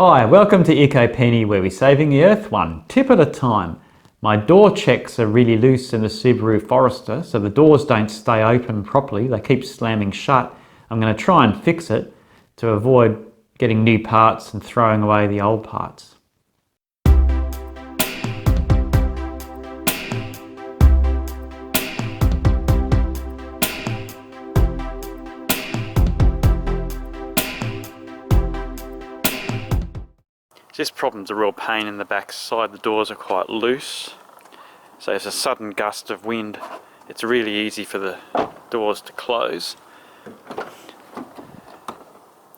Hi, welcome to ecopenny, where we're saving the earth one tip at a time. My door checks are really loose in the Subaru Forester, so the doors don't stay open properly, they keep slamming shut. I'm going to try and fix it to avoid getting new parts and throwing away the old parts. This problem's a real pain in the back side. The doors are quite loose, so if there's a sudden gust of wind, it's really easy for the doors to close.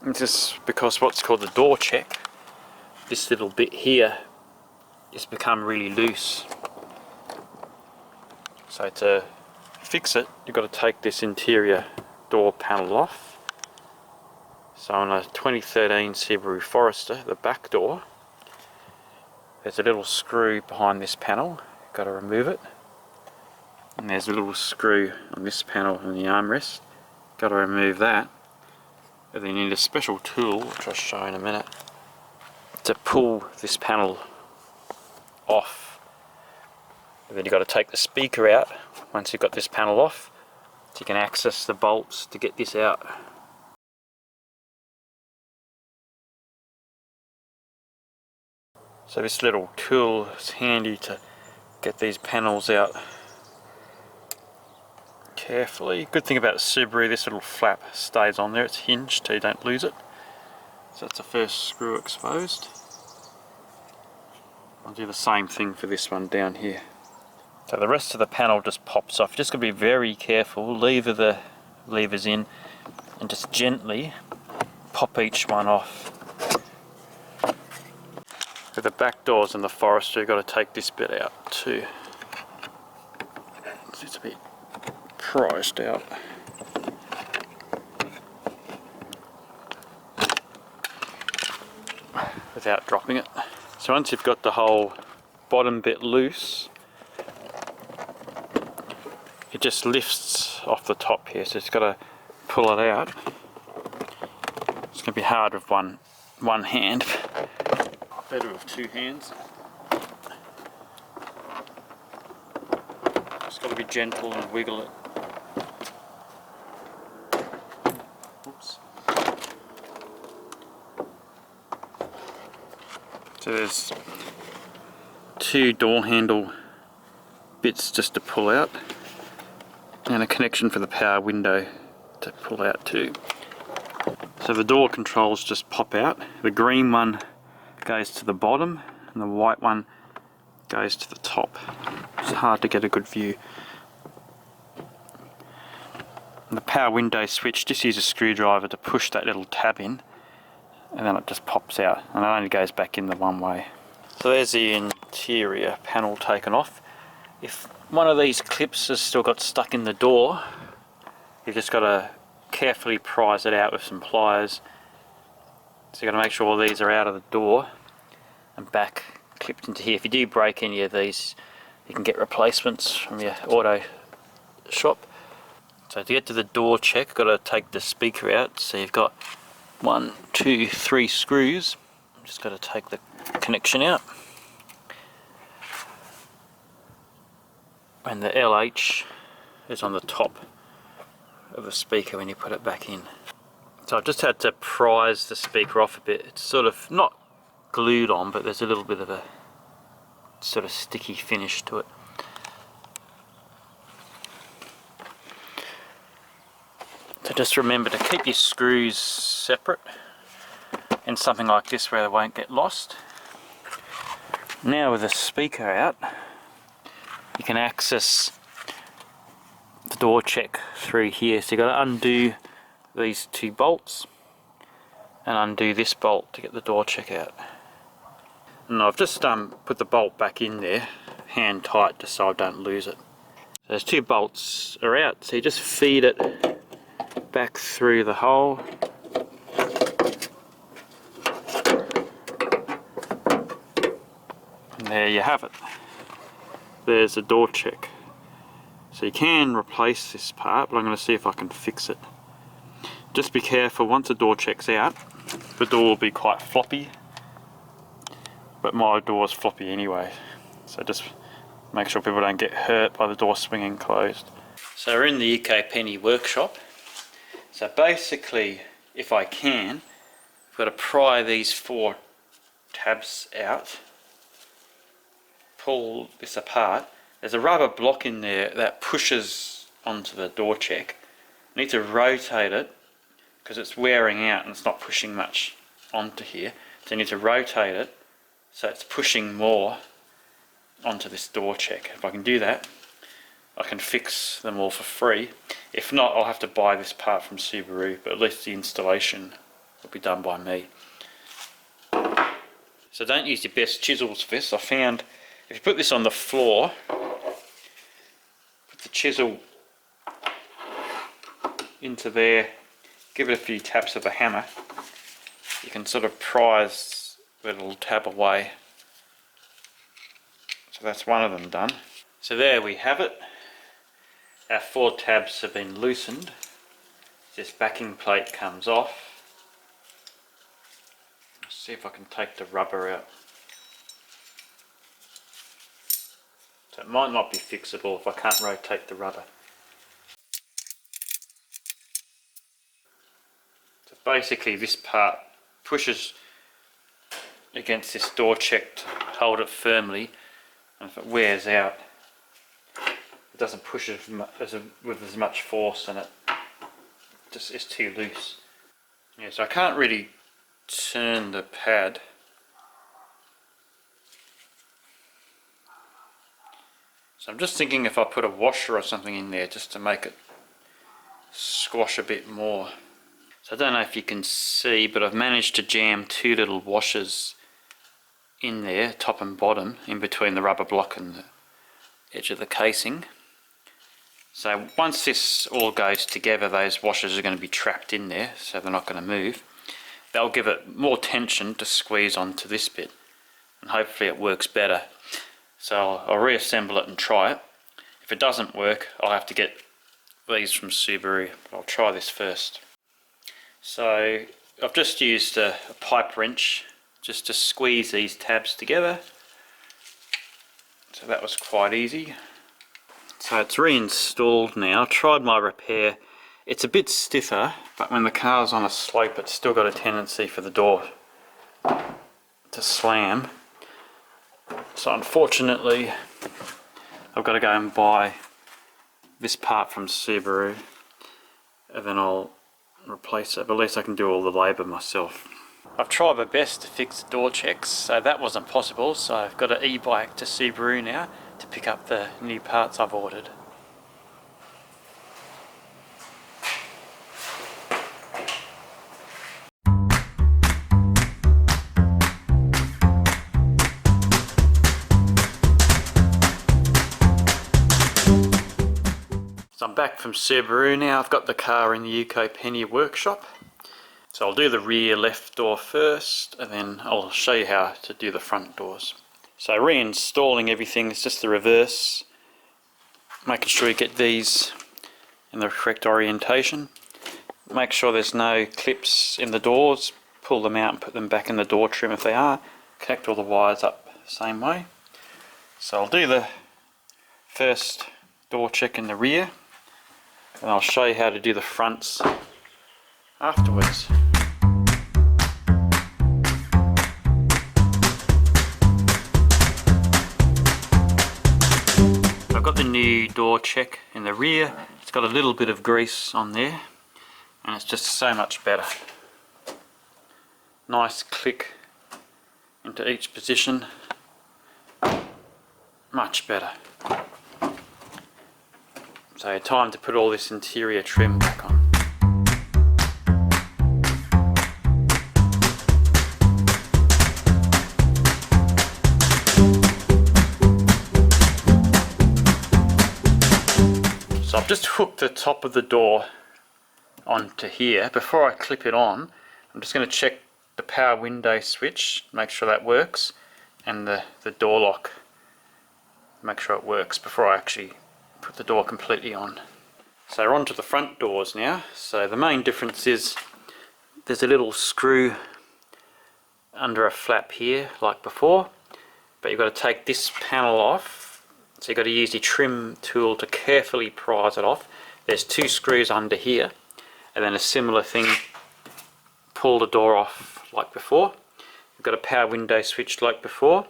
It's just because what's called the door check, this little bit here, has become really loose. So to fix it, you've got to take this interior door panel off. So on a 2013 Subaru Forester, the back door, there's a little screw behind this panel, got to remove it. And there's a little screw on this panel on the armrest, got to remove that. And then you need a special tool, which I'll show in a minute, to pull this panel off. And then you've got to take the speaker out once you've got this panel off, so you can access the bolts to get this out. So this little tool is handy to get these panels out carefully. Good thing about the Subaru, this little flap stays on there, it's hinged so you don't lose it. So that's the first screw exposed. I'll do the same thing for this one down here. So the rest of the panel just pops off. Just got to be very careful, lever the levers in and just gently pop each one off. For the back doors in the Forester, you've got to take this bit out too. It's a bit prized out. Without dropping it. So once you've got the whole bottom bit loose, it just lifts off the top here, so it's got to pull it out. It's going to be hard with one hand. Better with two hands. Just got to be gentle and wiggle it. Oops. So there's two door handle bits just to pull out, and a connection for the power window to pull out too. So the door controls just pop out. The green one goes to the bottom and the white one goes to the top. It's hard to get a good view. And the power window switch, just use a screwdriver to push that little tab in, and then it just pops out, and it only goes back in the one way. So there's the interior panel taken off. If one of these clips has still got stuck in the door, you've just got to carefully prise it out with some pliers. So you've got to make sure all these are out of the door and back clipped into here. If you do break any of these, you can get replacements from your auto shop. So to get to the door check, you've got to take the speaker out. So you've got 1, 2, 3 screws. Just got to take the connection out. And the LH is on the top of the speaker when you put it back in. So I've just had to prise the speaker off a bit. It's sort of not glued on, but there's a little bit of a sort of sticky finish to it. So just remember to keep your screws separate in something like this where they won't get lost. Now with the speaker out, you can access the door check through here. So you've got to undo these two bolts and undo this bolt to get the door check out. And I've just put the bolt back in there, hand tight, just so I don't lose it. So those two bolts are out, so you just feed it back through the hole. And there you have it. There's a door check. So you can replace this part, but I'm going to see if I can fix it. Just be careful, once the door check's out, the door will be quite floppy but my door's floppy anyway, so just make sure people don't get hurt by the door swinging closed. So we're in the ecopenny workshop. So basically, if I can, I've got to pry these 4 tabs out, pull this apart. There's a rubber block in there that pushes onto the door check. I need to rotate it because it's wearing out and it's not pushing much onto here. So I need to rotate it so it's pushing more onto this door check. If I can do that, I can fix them all for free. If not, I'll have to buy this part from Subaru, but at least the installation will be done by me. So don't use your best chisels for this. I found if you put this on the floor, put the chisel into there, give it a few taps of a hammer, you can sort of prise the little tab away. So that's one of them done. So there we have it. Our 4 tabs have been loosened. This backing plate comes off. Let's see if I can take the rubber out. So it might not be fixable if I can't rotate the rubber. So basically this part pushes against this door check to hold it firmly, and if it wears out, it doesn't push it with as much force, and it just is too loose. Yeah, so I can't really turn the pad. So I'm just thinking if I put a washer or something in there just to make it squash a bit more. So I don't know if you can see, but I've managed to jam 2 little washers in there, top and bottom, in between the rubber block and the edge of the casing. So once this all goes together, those washers are going to be trapped in there, so they're not going to move. That'll give it more tension to squeeze onto this bit, and hopefully it works better. So I'll reassemble it and try it. If it doesn't work, I'll have to get these from Subaru. I'll try this first. So I've just used a pipe wrench just to squeeze these tabs together. So that was quite easy. So it's reinstalled now. I tried my repair. It's a bit stiffer, but when the car's on a slope, it's still got a tendency for the door to slam. So unfortunately, I've got to go and buy this part from Subaru, and then I'll replace it, but at least I can do all the labour myself. I've tried my best to fix the door checks, so that wasn't possible, so I've got an e-bike to Subaru now to pick up the new parts I've ordered. So I'm back from Subaru now. I've got the car in the ecopenny workshop. So I'll do the rear left door first, and then I'll show you how to do the front doors. So reinstalling everything is just the reverse, making sure you get these in the correct orientation. Make sure there's no clips in the doors, pull them out and put them back in the door trim if they are. Connect all the wires up the same way. So I'll do the first door check in the rear, and I'll show you how to do the fronts afterwards. I've got the new door check in the rear. It's got a little bit of grease on there, and it's just so much better. Nice click into each position. Much better. So time to put all this interior trim back on. So I've just hooked the top of the door onto here. Before I clip it on, I'm just going to check the power window switch, make sure that works, and the door lock, make sure it works before I actually put the door completely on. So we're on to the front doors now. So the main difference is there's a little screw under a flap here like before, but you've got to take this panel off, so you've got to use your trim tool to carefully prise it off. There's 2 screws under here, and then a similar thing, pull the door off like before. You've got a power window switch like before,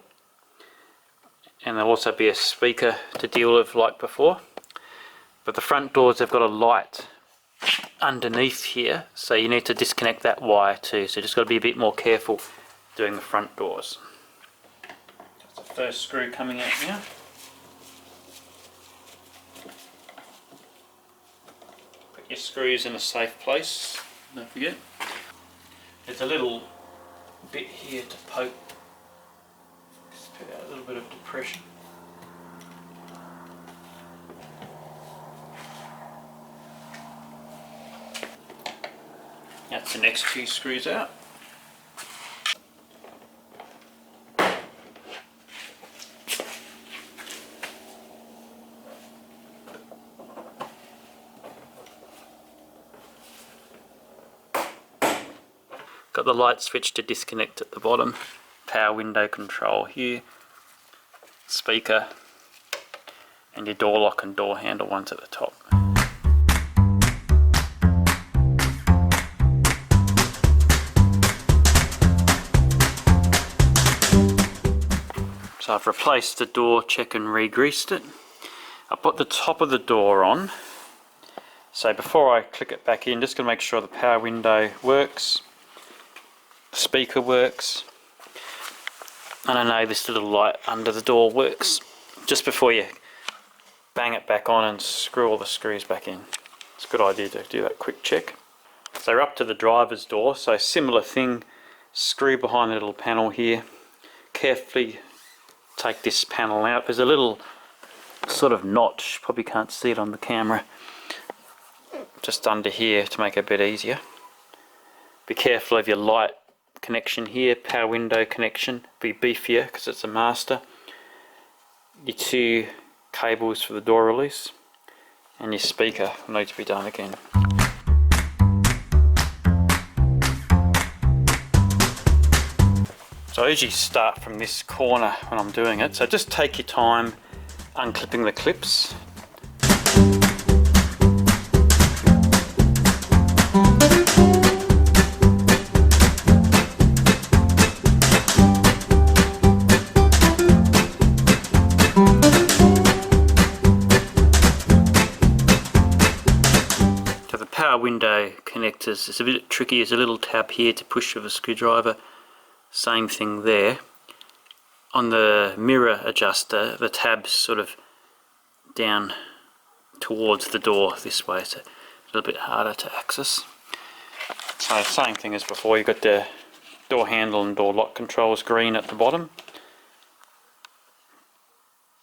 and there'll also be a speaker to deal with like before. But the front doors, they've got a light underneath here, so you need to disconnect that wire too, so you just got to be a bit more careful doing the front doors. That's the first screw coming out now. Put your screws in a safe place, don't forget. There's a little bit here to poke, just put out a little bit of depression. That's the next 2 screws out. Got the light switch to disconnect at the bottom, power window control here, speaker, and your door lock and door handle ones at the top. So I've replaced the door check and re-greased it. I put the top of the door on, so before I click it back in, just going to make sure the power window works, the speaker works, and I know this little light under the door works, just before you bang it back on and screw all the screws back in. It's a good idea to do that quick check. So we're up to the driver's door, so similar thing, screw behind the little panel here, carefully take this panel out. There's a little sort of notch, probably can't see it on the camera, just under here to make it a bit easier. Be careful of your light connection here, power window connection, be beefier because it's a master. Your 2 cables for the door release, and your speaker will need to be done again. So I usually start from this corner when I'm doing it, so just take your time unclipping the clips. So the power window connectors, it's a bit tricky. There's a little tab here to push with a screwdriver. Same thing there. On the mirror adjuster, the tab's sort of down towards the door this way, so a little bit harder to access. So same thing as before, you've got the door handle and door lock controls green at the bottom.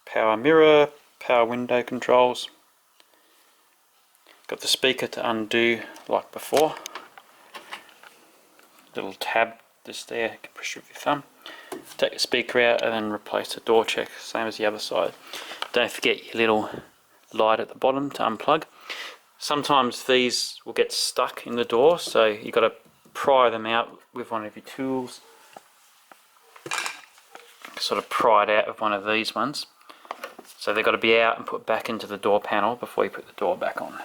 Power mirror, power window controls. Got the speaker to undo like before. Little tab just there, you can push with your thumb. Take the speaker out and then replace the door check, same as the other side. Don't forget your little light at the bottom to unplug. Sometimes these will get stuck in the door, so you've got to pry them out with one of your tools. Sort of pry it out with one of these ones. So they've got to be out and put back into the door panel before you put the door back on.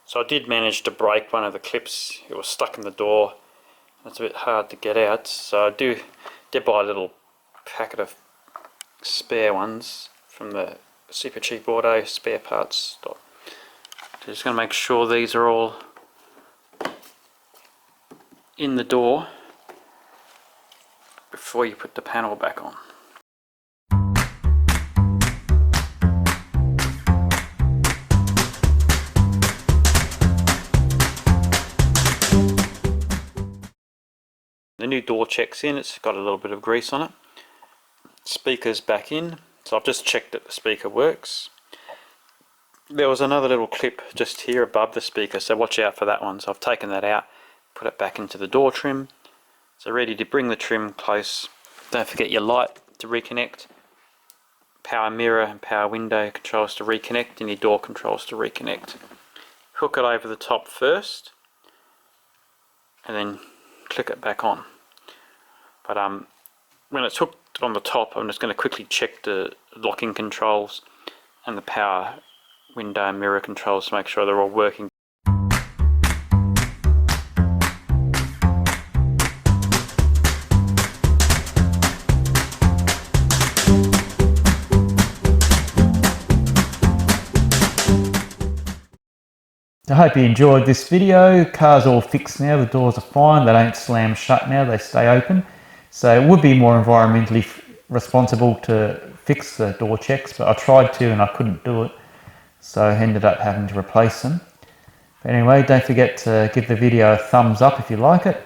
So I did manage to break one of the clips, it was stuck in the door. It's a bit hard to get out, so I did buy a little packet of spare ones from the Super Cheap Auto spare parts store. So just going to make sure these are all in the door before you put the panel back on. The new door check's in, it's got a little bit of grease on it. Speaker's back in, so I've just checked that the speaker works. There was another little clip just here above the speaker, so watch out for that one. So I've taken that out, put it back into the door trim. So ready to bring the trim close. Don't forget your light to reconnect, power mirror and power window controls to reconnect, and your door controls to reconnect. Hook it over the top first, and then click it back on. But when it's hooked on the top, I'm just going to quickly check the locking controls and the power window and mirror controls to make sure they're all working. I hope you enjoyed this video. Car's all fixed now, the doors are fine, they don't slam shut now, they stay open. So it would be more environmentally responsible to fix the door checks, but I tried to and I couldn't do it. So I ended up having to replace them. But anyway, don't forget to give the video a thumbs up if you like it.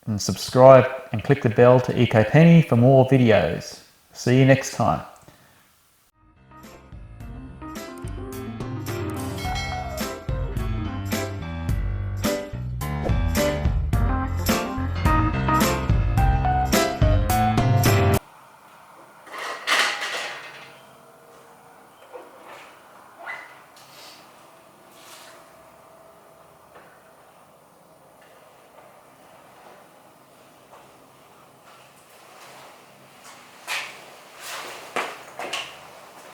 And subscribe and click the bell to ecopenny for more videos. See you next time.